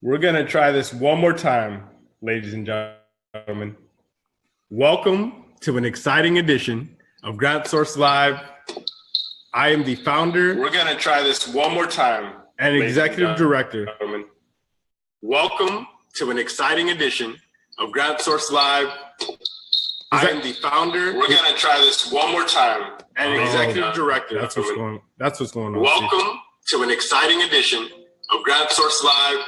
We're going to try this one more time, ladies and gentlemen. Welcome to an exciting edition of Grant Source Live. I am the founder. We're going to try this one more time. And executive director. Welcome to an exciting edition of Grant Source Live. I am the founder. We're going to try this one more time. And executive director. That's what's going on. Welcome to an exciting edition of Grant Source Live.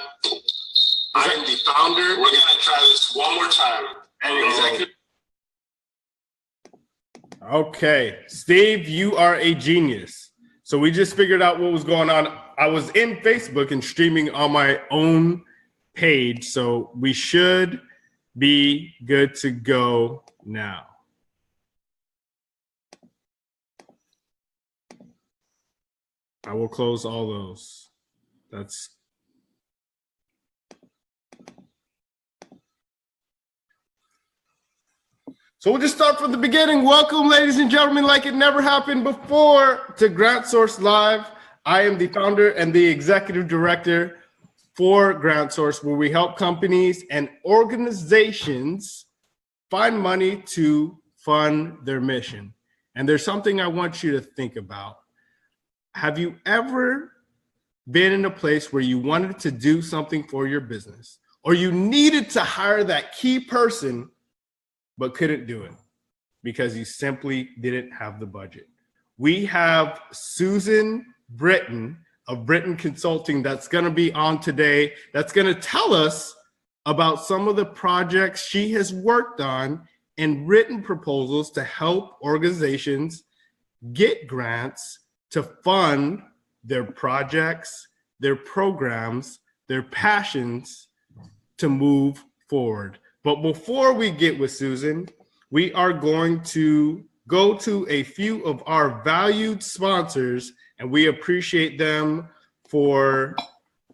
I am the founder. We're going to try this one more time. And executive. Okay, Steve, you are a genius. So we just figured out what was going on. I was in Facebook and streaming on my own page. So we should be good to go now. I will close all those. So we'll just start from the beginning. Welcome, ladies and gentlemen, like it never happened before, to Grant Source Live. I am the founder and the executive director for Grant Source, where we help companies and organizations find money to fund their mission. And there's something I want you to think about. Have you ever been in a place where you wanted to do something for your business, or you needed to hire that key person, but couldn't do it because you simply didn't have the budget? We have Susan Brittain of Brittain Consulting that's going to be on today. That's going to tell us about some of the projects she has worked on and written proposals to help organizations get grants to fund their projects, their programs, their passions to move forward. But before we get with Susan, we are going to go to a few of our valued sponsors, and we appreciate them for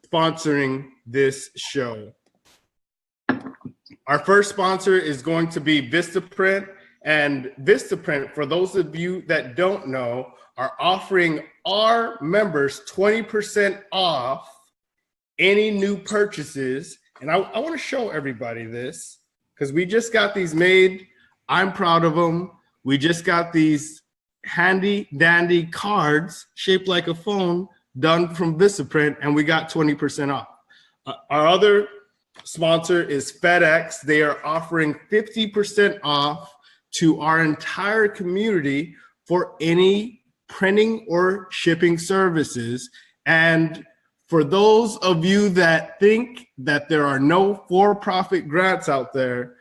sponsoring this show. Our first sponsor is going to be Vistaprint, and Vistaprint, for those of you that don't know, are offering our members 20% off any new purchases. And I want to show everybody this because we just got these made. I'm proud of them. We just got these handy dandy cards shaped like a phone done from Vistaprint, and we got 20% off. Our other sponsor is FedEx. They are offering 50% off to our entire community for any printing or shipping services. And for those of you that think that there are no for-profit grants out there,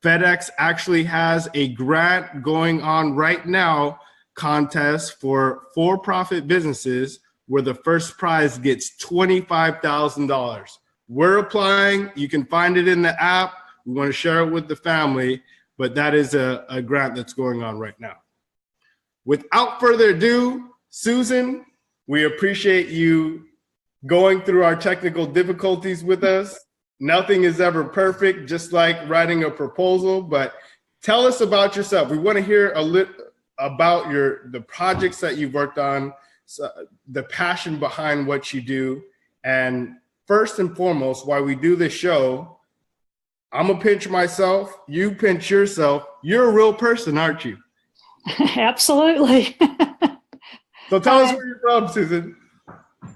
FedEx actually has a grant going on right now, contest for-profit businesses, where the first prize gets $25,000. We're applying. You can find it in the app. We want to share it with the family, but that is a grant that's going on right now. Without further ado, Susan, we appreciate you going through our technical difficulties with us. Nothing is ever perfect, just like writing a proposal, but tell us about yourself. We want to hear a little about the projects that you've worked on, the passion behind what you do, and first and foremost, why we do this show. I'm gonna pinch myself, you pinch yourself. You're a real person, aren't you? Absolutely. So tell us where you're from, Susan.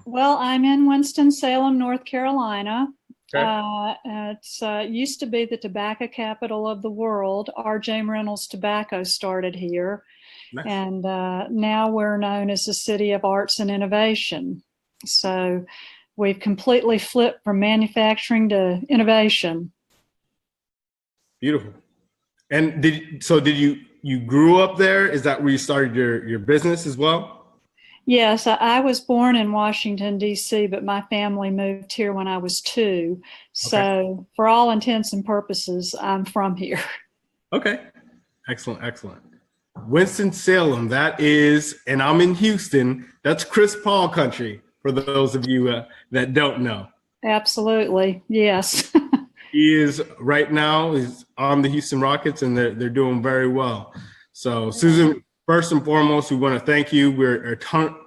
Well, I'm in Winston-Salem, North Carolina. Okay. It used to be the tobacco capital of the world. R.J. Reynolds Tobacco started here. Nice. And now we're known as the City of Arts and Innovation. So we've completely flipped from manufacturing to innovation. Beautiful. And did you grew up there? Is that where you started your business as well? Yes, I was born in Washington, D.C., but my family moved here when I was 2. So for all intents and purposes, I'm from here. Okay. Excellent. Winston-Salem, that is, and I'm in Houston, that's Chris Paul country, for those of you that don't know. Absolutely, yes. He is right now is on the Houston Rockets, and they're doing very well. So, Susan, first and foremost, we want to thank you. We're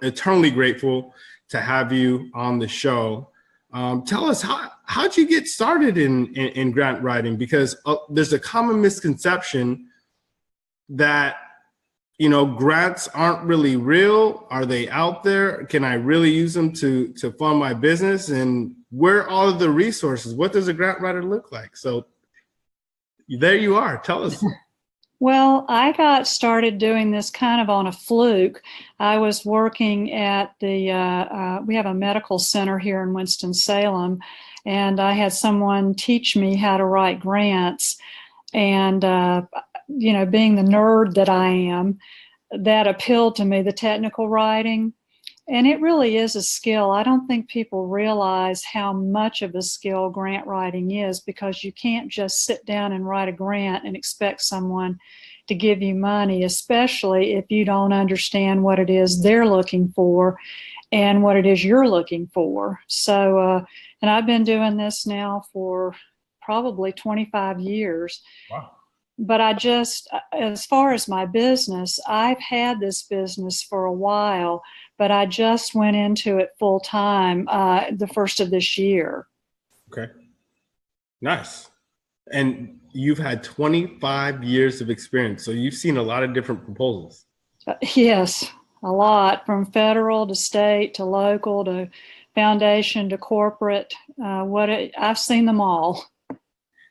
eternally grateful to have you on the show. Tell us how'd you get started in grant writing? Because there's a common misconception that, grants aren't really real. Are they out there? Can I really use them to fund my business? And where are all the resources? What does a grant writer look like? So there you are. Tell us. Well, I got started doing this kind of on a fluke. I was working at we have a medical center here in Winston-Salem, and I had someone teach me how to write grants. And, being the nerd that I am, that appealed to me, the technical writing. And it really is a skill. I don't think people realize how much of a skill grant writing is, because you can't just sit down and write a grant and expect someone to give you money, especially if you don't understand what it is they're looking for and what it is you're looking for. So, and I've been doing this now for probably 25 years. Wow. But as far as my business, I've had this business for a while, but I just went into it full time the first of this year. Okay. Nice. And you've had 25 years of experience, so you've seen a lot of different proposals. Yes, a lot, from federal to state to local to foundation to corporate. I've seen them all.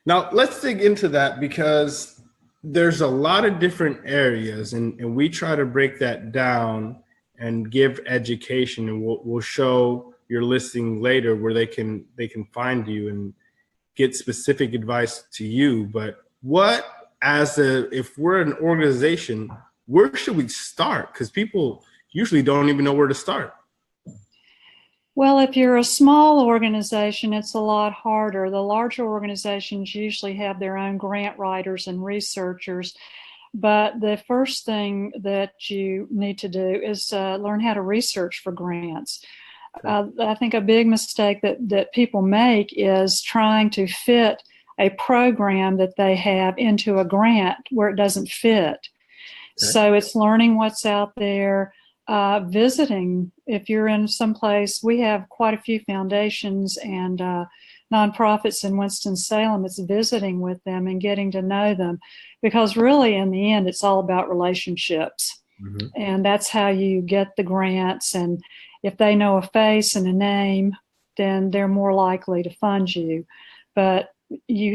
Now, let's dig into that, because there's a lot of different areas, and we try to break that down and give education, and we'll show your listing later where they can find you and get specific advice to you. But if we're an organization, where should we start? Because people usually don't even know where to start. Well, if you're a small organization, it's a lot harder. The larger organizations usually have their own grant writers and researchers. But the first thing that you need to do is learn how to research for grants. I think a big mistake that people make is trying to fit a program that they have into a grant where it doesn't fit. Okay. So it's learning what's out there. Visiting, if you're in some place, we have quite a few foundations and nonprofits in Winston-Salem. It's visiting with them and getting to know them, because really in the end, it's all about relationships. Mm-hmm. And that's how you get the grants. And if they know a face and a name, then they're more likely to fund you. But you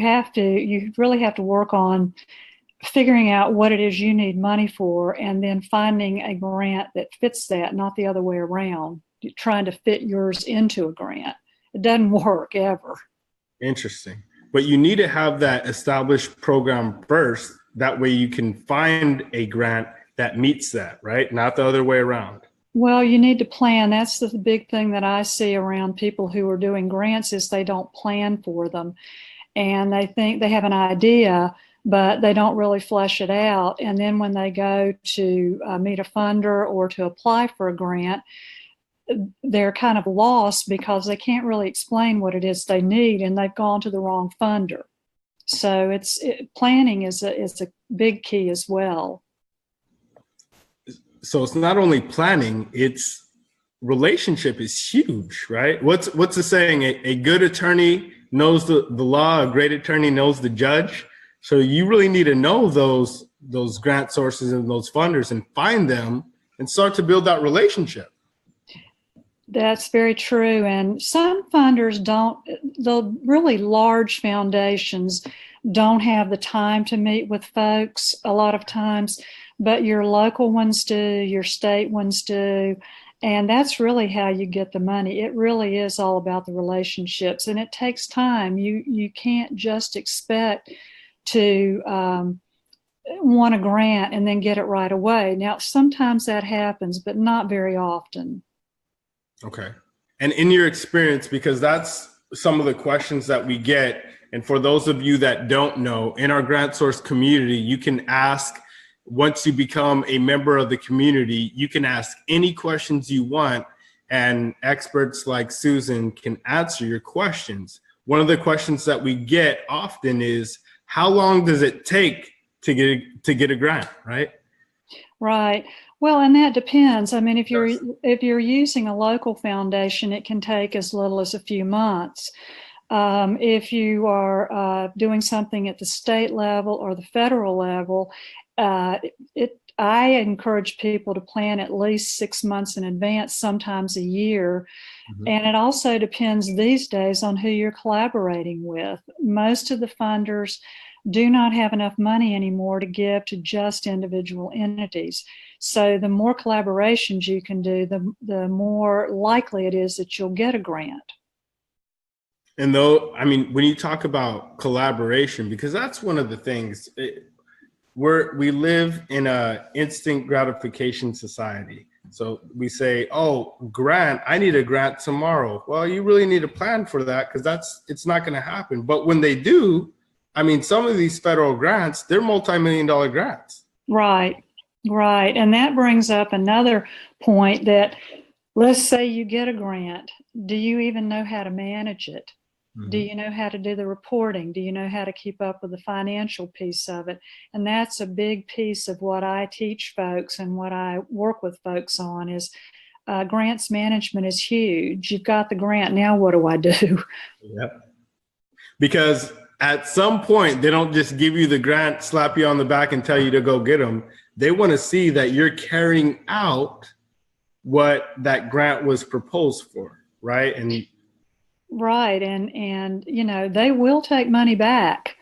really have to work on figuring out what it is you need money for, and then finding a grant that fits that, not the other way around. You're trying to fit yours into a grant. It doesn't work ever. Interesting. But you need to have that established program first. That way you can find a grant that meets that, right? Not the other way around. Well, you need to plan. That's the big thing that I see around people who are doing grants, is they don't plan for them. And they think they have an idea, but they don't really flesh it out. And then when they go to meet a funder or to apply for a grant, they're kind of lost because they can't really explain what it is they need, and they've gone to the wrong funder. So planning is a big key as well. So it's not only planning, it's relationship is huge, right? What's the saying? A good attorney knows the law, a great attorney knows the judge. So you really need to know those grant sources and those funders and find them and start to build that relationship. That's very true. And some funders the really large foundations don't have the time to meet with folks a lot of times, but your local ones do, your state ones do. And that's really how you get the money. It really is all about the relationships, and it takes time. You can't just expect to want a grant and then get it right away. Now, sometimes that happens, but not very often. Okay. And in your experience, because that's some of the questions that we get, and for those of you that don't know, in our Grant Source community, you can ask, once you become a member of the community, you can ask any questions you want, and experts like Susan can answer your questions. One of the questions that we get often is, how long does it take to get a grant, right? Right. Well, and that depends. I mean, Yes. if you're using a local foundation, it can take as little as a few months. If you are doing something at the state level or the federal level, uh, I encourage people to plan at least 6 months in advance, sometimes a year. Mhm. And it also depends these days on who you're collaborating with. Most of the funders do not have enough money anymore to give to just individual entities. So the more collaborations you can do, the more likely it is that you'll get a grant. And though, I mean, when you talk about collaboration, because that's one of the things, we live in a instant gratification society. So we say, oh, grant, I need a grant tomorrow. Well, you really need a plan for that because it's not going to happen. But when they do, I mean, some of these federal grants, they're multi-million-dollar grants. Right, right. And that brings up another point that let's say you get a grant. Do you even know how to manage it? Do Mhm. you know how to do the reporting? Do you know how to keep up with the financial piece of it? And that's a big piece of what I teach folks and what I work with folks on is grants management is huge. You've got the grant. Now what do I do? Yep. Because at some point, they don't just give you the grant, slap you on the back, and tell you to go get them. They want to see that you're carrying out what that grant was proposed for, right? And Right. And you know, they will take money back.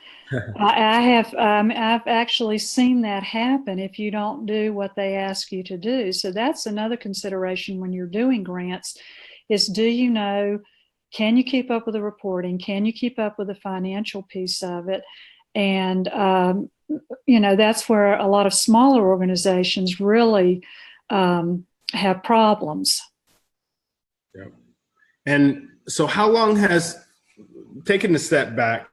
I have I've actually seen that happen if you don't do what they ask you to do. So that's another consideration when you're doing grants is do you know, can you keep up with the reporting? Can you keep up with the financial piece of it? And you know, that's where a lot of smaller organizations really have problems. yeah. And so how long has taken a step back?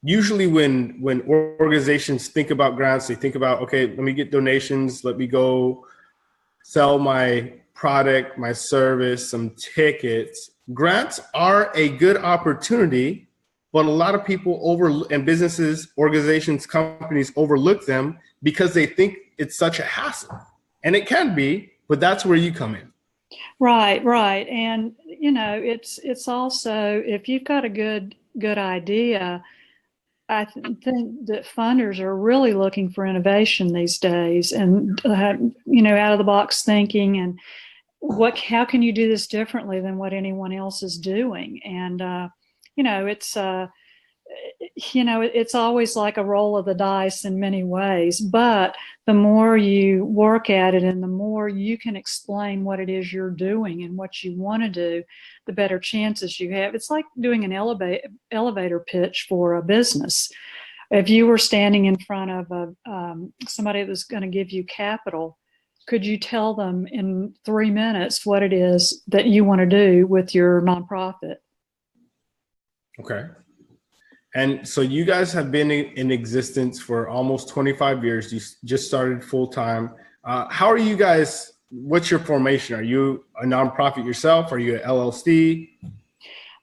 Usually when organizations think about grants, they think about, okay, let me get donations, let me go sell my product, my service, some tickets. Grants are a good opportunity, but a lot of people and businesses, organizations, companies overlook them because they think it's such a hassle. And it can be, but that's where you come in. Right, right. And you know, it's also if you've got a good idea, think that funders are really looking for innovation these days and you know, out of the box thinking and how can you do this differently than what anyone else is doing? And you know, it's always like a roll of the dice in many ways, but the more you work at it and the more you can explain what it is you're doing and what you want to do, the better chances you have. It's like doing an elevator pitch for a business. If you were standing in front of somebody that was going to give you capital, could you tell them in 3 minutes what it is that you want to do with your nonprofit? Okay. And so you guys have been in existence for almost 25 years. You just started full time. How are you guys? What's your formation? Are you a nonprofit yourself? Are you an LLC?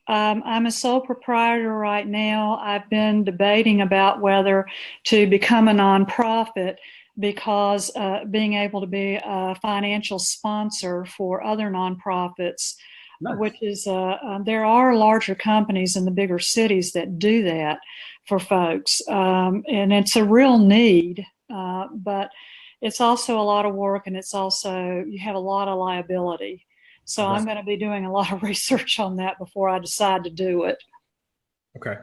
I'm a sole proprietor right now. I've been debating about whether to become a nonprofit because being able to be a financial sponsor for other nonprofits, Nice. which is, there are larger companies in the bigger cities that do that for folks. And it's a real need, but it's also a lot of work and it's also, you have a lot of liability. So Okay. I'm going to be doing a lot of research on that before I decide to do it. Okay.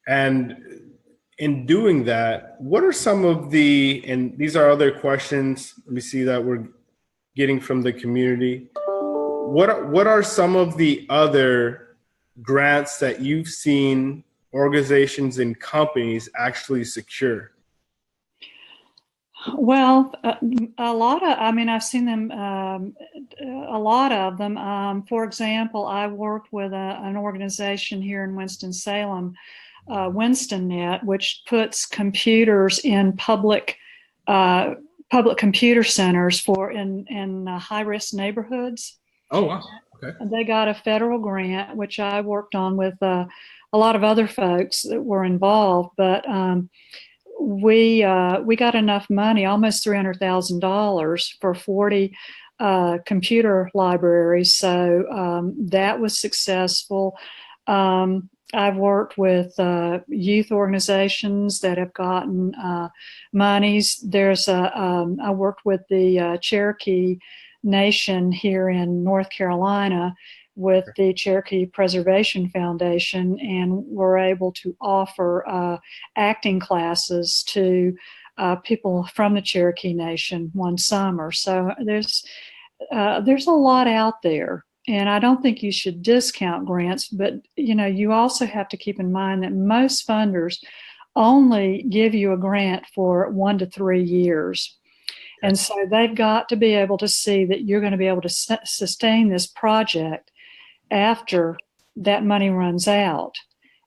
And in doing that, what are some of and these are other questions we see that we're getting from the community. What are some of the other grants that you've seen organizations and companies actually secure? Well, a lot of, I mean, I've seen them, a lot of them. For example, I worked with an organization here in Winston-Salem, WinstonNet, which puts computers in public computer centers for in high-risk neighborhoods. Oh, wow. Okay. And they got a federal grant, which I worked on with a lot of other folks that were involved. But we got enough money, almost $300,000 for 40 computer libraries. So that was successful. I've worked with youth organizations that have gotten monies. I worked with the Cherokee Nation here in North Carolina with the Cherokee Preservation Foundation, and we're able to offer acting classes to people from the Cherokee Nation one summer. So there's a lot out there. And I don't think you should discount grants, but you also have to keep in mind that most funders only give you a grant for 1 to 3 years. And so they've got to be able to see that you're going to be able to sustain this project after that money runs out.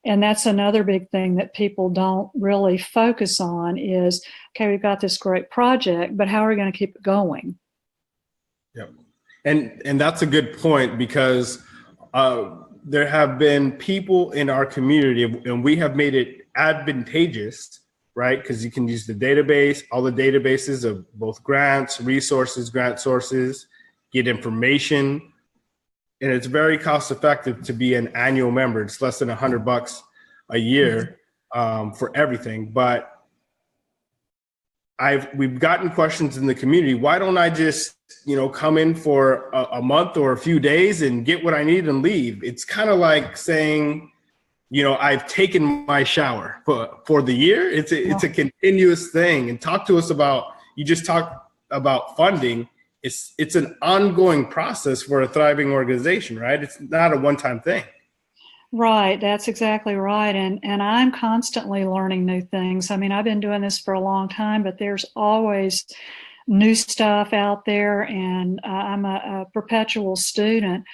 And that's another big thing that people don't really focus on is, okay, we've got this great project, but how are we going to keep it going? Yep. And that's a good point, because there have been people in our community, and we have made it advantageous, right? Because you can use the database, all the databases of both grants, resources, grant sources, get information. And it's very cost effective to be an annual member. It's less than $100 a year for everything. But we've gotten questions in the community. Why don't I just, come in for a month or a few days and get what I need and leave? It's kind of like saying, I've taken my shower for the year. It's a continuous thing. And you just talked about funding. It's an ongoing process for a thriving organization, right? It's not a one-time thing. Right, that's exactly right. And I'm constantly learning new things. I mean, I've been doing this for a long time, but there's always new stuff out there, and I'm a perpetual student.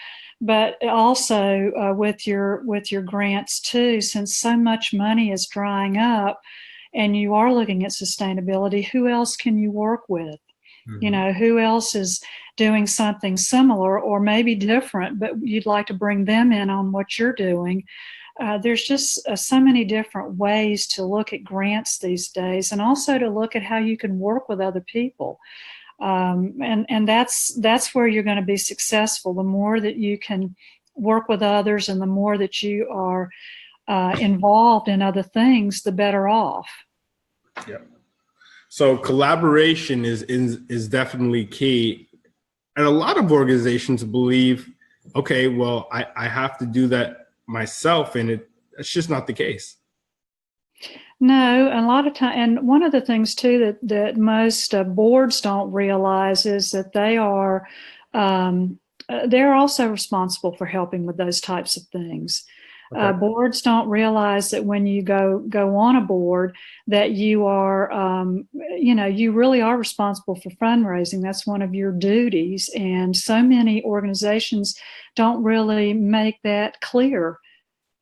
But also with your grants too, since so much money is drying up and you are looking at sustainability, who else can you work with? Mm-hmm. Who else is doing something similar or maybe different, but you'd like to bring them in on what you're doing. There's just so many different ways to look at grants these days, and also to look at how you can work with other people. And that's where you're going to be successful. The more that you can work with others and the more that you are involved in other things, the better off. Yeah. So collaboration is definitely key. And a lot of organizations believe, okay, well, I have to do that myself, and it's just not the case. No, a lot of time, and one of the things too that most boards don't realize is that they're also responsible for helping with those types of things. Okay. Boards don't realize that when you go on a board that you are, you really are responsible for fundraising. That's one of your duties. And so many organizations don't really make that clear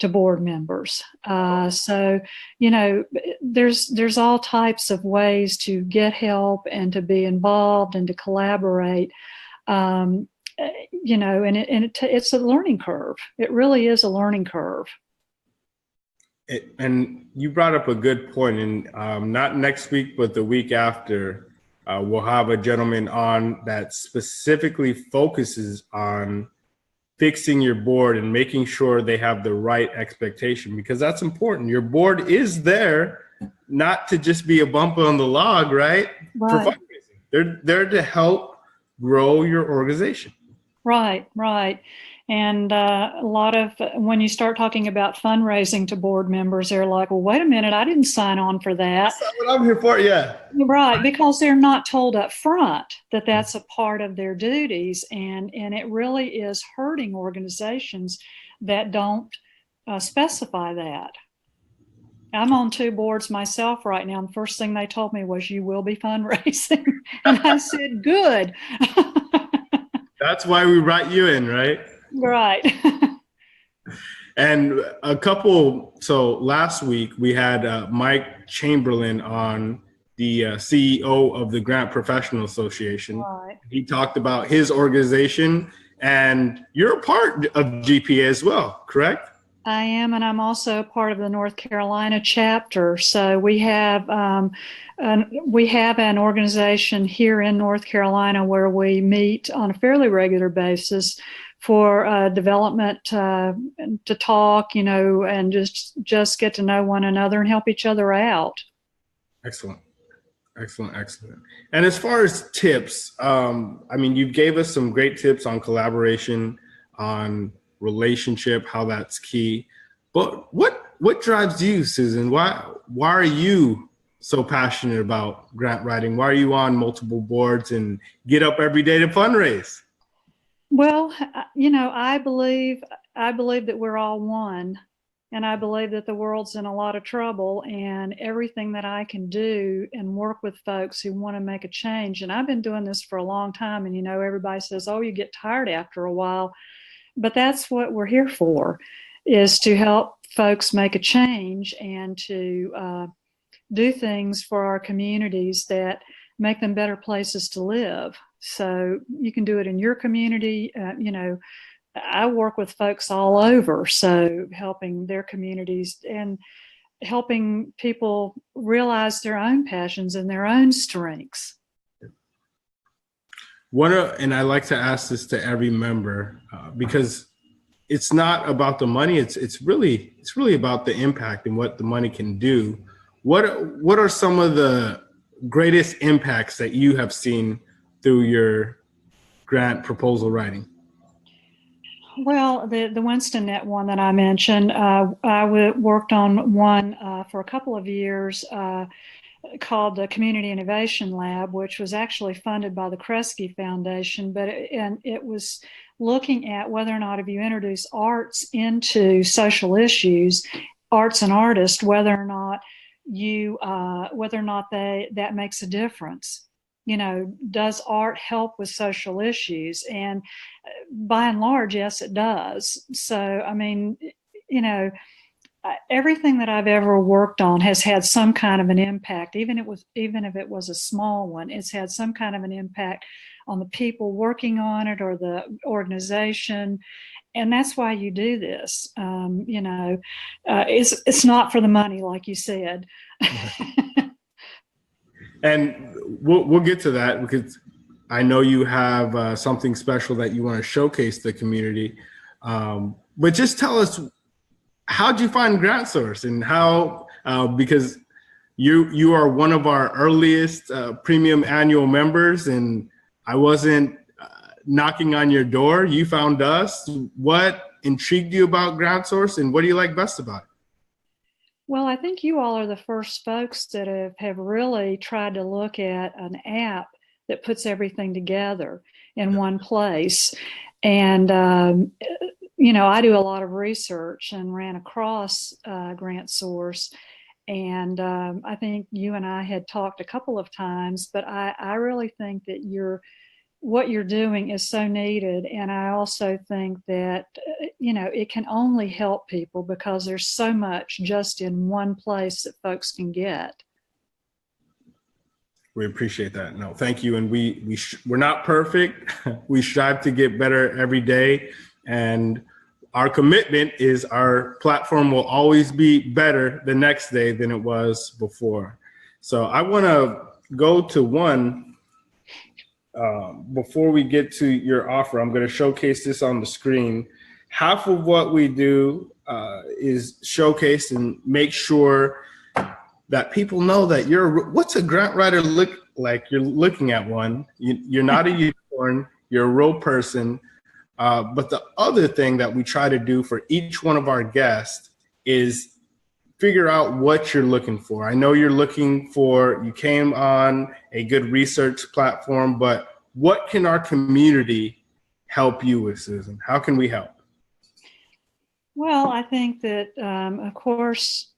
to board members. So, there's all types of ways to get help and to be involved and to collaborate. It's a learning curve. It really is a learning curve. And you brought up a good point, and not next week, but the week after, we'll have a gentleman on that specifically focuses on fixing your board and making sure they have the right expectation, because that's important. Your board is there not to just be a bump on the log, right? For fundraising. They're there to help grow your organization. Right. And a lot of, when you start talking about fundraising to board members, they're like, well, wait a minute, I didn't sign on for that. That's not what I'm here for, yeah. Right, because they're not told up front that that's a part of their duties. And it really is hurting organizations that don't specify that. I'm on 2 boards myself right now. And the first thing they told me was, you will be fundraising. And I said, good. That's why we brought you in, right? Right. And so last week we had Mike Chamberlain on, the CEO of the Grant Professional Association. Right. He talked about his organization, and you're a part of GPA as well, correct? I am, and I'm also part of the North Carolina chapter. So we have an organization here in North Carolina where we meet on a fairly regular basis for development to talk, and just get to know one another and help each other out. Excellent. Excellent, excellent. And as far as tips, you gave us some great tips on collaboration, on relationship, how that's key. But what drives you, Susan? Why are you so passionate about grant writing? Why are you on multiple boards and get up every day to fundraise? Well, I believe that we're all one. And I believe that the world's in a lot of trouble, and everything that I can do and work with folks who want to make a change. And I've been doing this for a long time. And, everybody says, oh, you get tired after a while. But that's what we're here for, is to help folks make a change and to do things for our communities that make them better places to live. So you can do it in your community, I work with folks all over, so helping their communities and helping people realize their own passions and their own strengths. And I like to ask this to every member because it's not about the money. It's really about the impact and what the money can do. What are some of the greatest impacts that you have seen through your grant proposal writing? Well, the Winston Net one that I mentioned, I worked on one for a couple of years called the Community Innovation Lab, which was actually funded by the Kresge Foundation, and it was looking at whether or not if you introduce arts into social issues, arts and artists, whether or not that makes a difference. Does art help with social issues? And by and large, yes, it does. So, everything that I've ever worked on has had some kind of an impact, even if it was a small one. It's had some kind of an impact on the people working on it or the organization. And that's why you do this. It's not for the money, like you said. And we'll get to that because I know you have something special that you want to showcase the community. But just tell us, how'd you find GrantSource and how, because you are one of our earliest premium annual members, and I wasn't knocking on your door. You found us. What intrigued you about GrantSource, and what do you like best about it? Well, I think you all are the first folks that have really tried to look at an app that puts everything together in one place. And, I do a lot of research and ran across GrantSource. And I think you and I had talked a couple of times, but I really think that what you're doing is so needed. And I also think that, it can only help people because there's so much just in one place that folks can get. We appreciate that. No, thank you. And we're not perfect. We strive to get better every day. And our commitment is our platform will always be better the next day than it was before. So I want to go to one. Before we get to your offer, I'm going to showcase this on the screen. Half of what we do is showcase and make sure that people know that what's a grant writer look like? You're looking at one. You're not a unicorn. You're a real person. But the other thing that we try to do for each one of our guests is figure out what you're looking for. I know you came on a good research platform, but what can our community help you with, Susan? How can we help? Well, I think that, of course,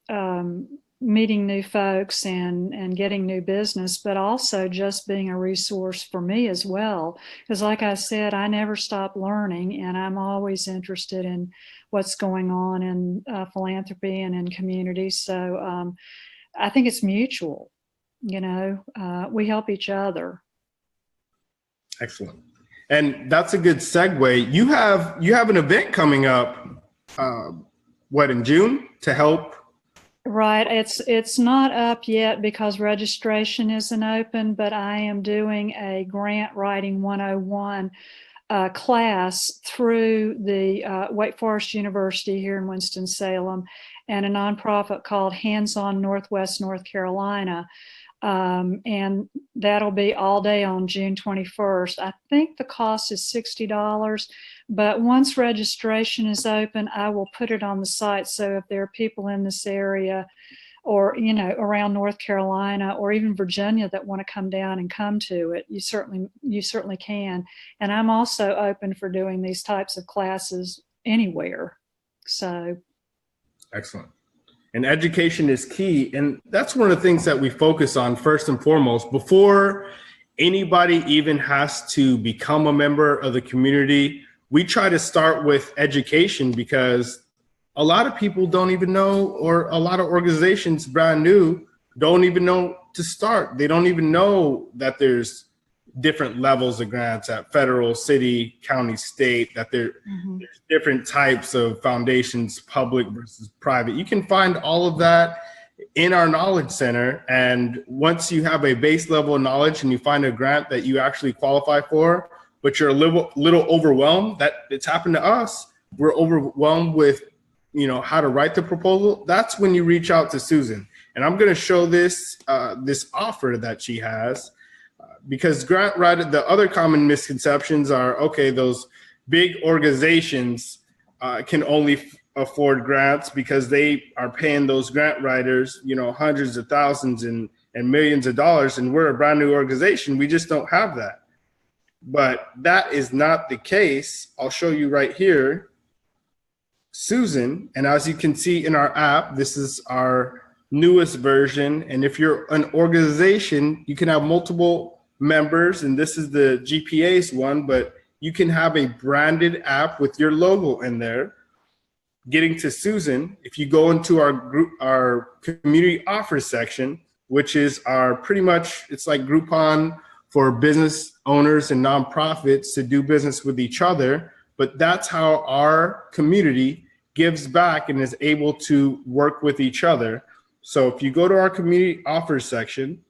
meeting new folks and getting new business, but also just being a resource for me as well. Because like I said, I never stop learning, and I'm always interested in what's going on in philanthropy and in communities. So I think it's mutual. We help each other. Excellent. And that's a good segue. You have an event coming up in June to help? Right. It's not up yet because registration isn't open, but I am doing a grant writing 101 class through the Wake Forest University here in Winston-Salem and a nonprofit called Hands On Northwest North Carolina. And that'll be all day on June 21st. I think the cost is $60, but once registration is open, I will put it on the site. So if there are people in this area or, you know, around North Carolina or even Virginia that want to come down and come to it, you certainly can. And I'm also open for doing these types of classes anywhere. So. Excellent. And education is key. And that's one of the things that we focus on first and foremost. Before anybody even has to become a member of the community, we try to start with education because a lot of people don't even know, or a lot of organizations brand new don't even know to start. They don't even know that there's different levels of grants at federal, city, county, state, that there's different types of foundations, public versus private. You can find all of that in our knowledge center. And once you have a base level of knowledge and you find a grant that you actually qualify for, but you're a little overwhelmed, that it's happened to us. We're overwhelmed with, you know, how to write the proposal. That's when you reach out to Susan. And I'm going to show this offer that she has. Because grant writer, the other common misconceptions are, okay, those big organizations can only afford grants because they are paying those grant writers, you know, hundreds of thousands and millions of dollars. And we're a brand new organization. We just don't have that. But that is not the case. I'll show you right here, Susan. And as you can see in our app, this is our newest version. And if you're an organization, you can have multiple members, and this is the GPA's one, but you can have a branded app with your logo in there. Getting to Susan, if you go into our community offers section, which is our pretty much, it's like Groupon for business owners and nonprofits to do business with each other, but that's how our community gives back and is able to work with each other. So if you go to our community offers section,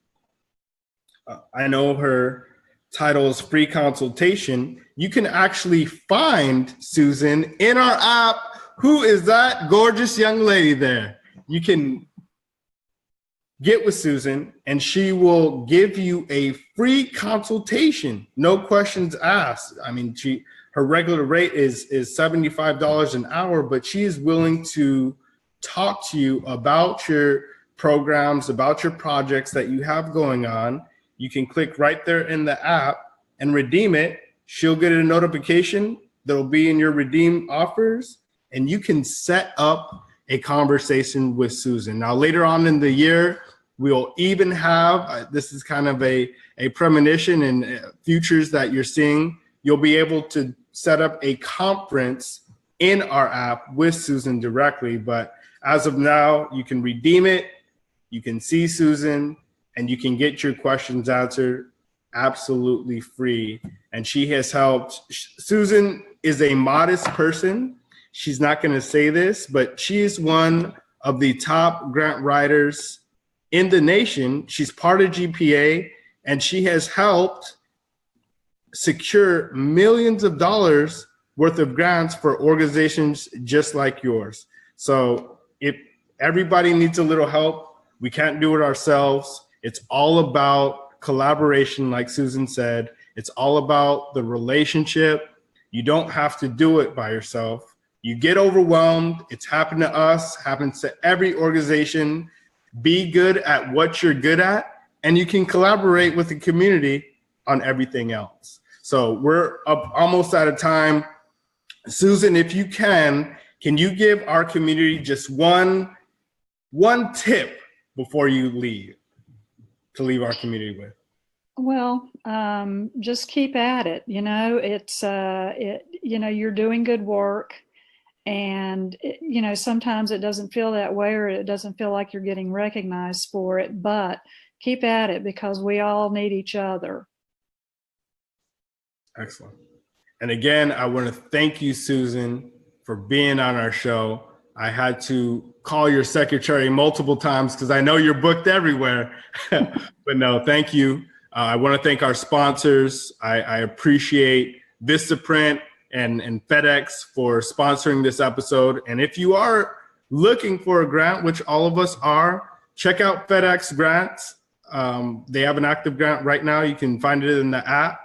I know her title is free consultation. You can actually find Susan in our app. Who is that gorgeous young lady there? You can get with Susan and she will give you a free consultation. No questions asked. I mean, her regular rate is $75 an hour, but she is willing to talk to you about your programs, about your projects that you have going on. You can click right there in the app and redeem it. She'll get a notification that'll be in your redeem offers, and you can set up a conversation with Susan. Now, later on in the year, we'll even have, this is kind of a premonition and futures that you're seeing, you'll be able to set up a conference in our app with Susan directly. But as of now, you can redeem it, you can see Susan, and you can get your questions answered absolutely free. And she has helped. Susan is a modest person. She's not going to say this, but she is one of the top grant writers in the nation. She's part of GPA, and she has helped secure millions of dollars worth of grants for organizations just like yours. So if everybody needs a little help, we can't do it ourselves. It's all about collaboration, like Susan said. It's all about the relationship. You don't have to do it by yourself. You get overwhelmed. It's happened to us, happens to every organization. Be good at what you're good at, and you can collaborate with the community on everything else. So we're up almost out of time. Susan, if you can you give our community just one tip before you leave, to leave our community with? Well, just keep at it. You know, you're doing good work, and sometimes it doesn't feel that way, or it doesn't feel like you're getting recognized for it, but keep at it because we all need each other. Excellent. And again, I want to thank you, Susan, for being on our show. I had to call your secretary multiple times because I know you're booked everywhere. But no, thank you. I want to thank our sponsors. I appreciate Vistaprint and FedEx for sponsoring this episode. And if you are looking for a grant, which all of us are, check out FedEx grants. They have an active grant right now. You can find it in the app.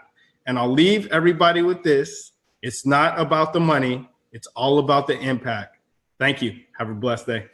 And I'll leave everybody with this. It's not about the money. It's all about the impact. Thank you. Have a blessed day.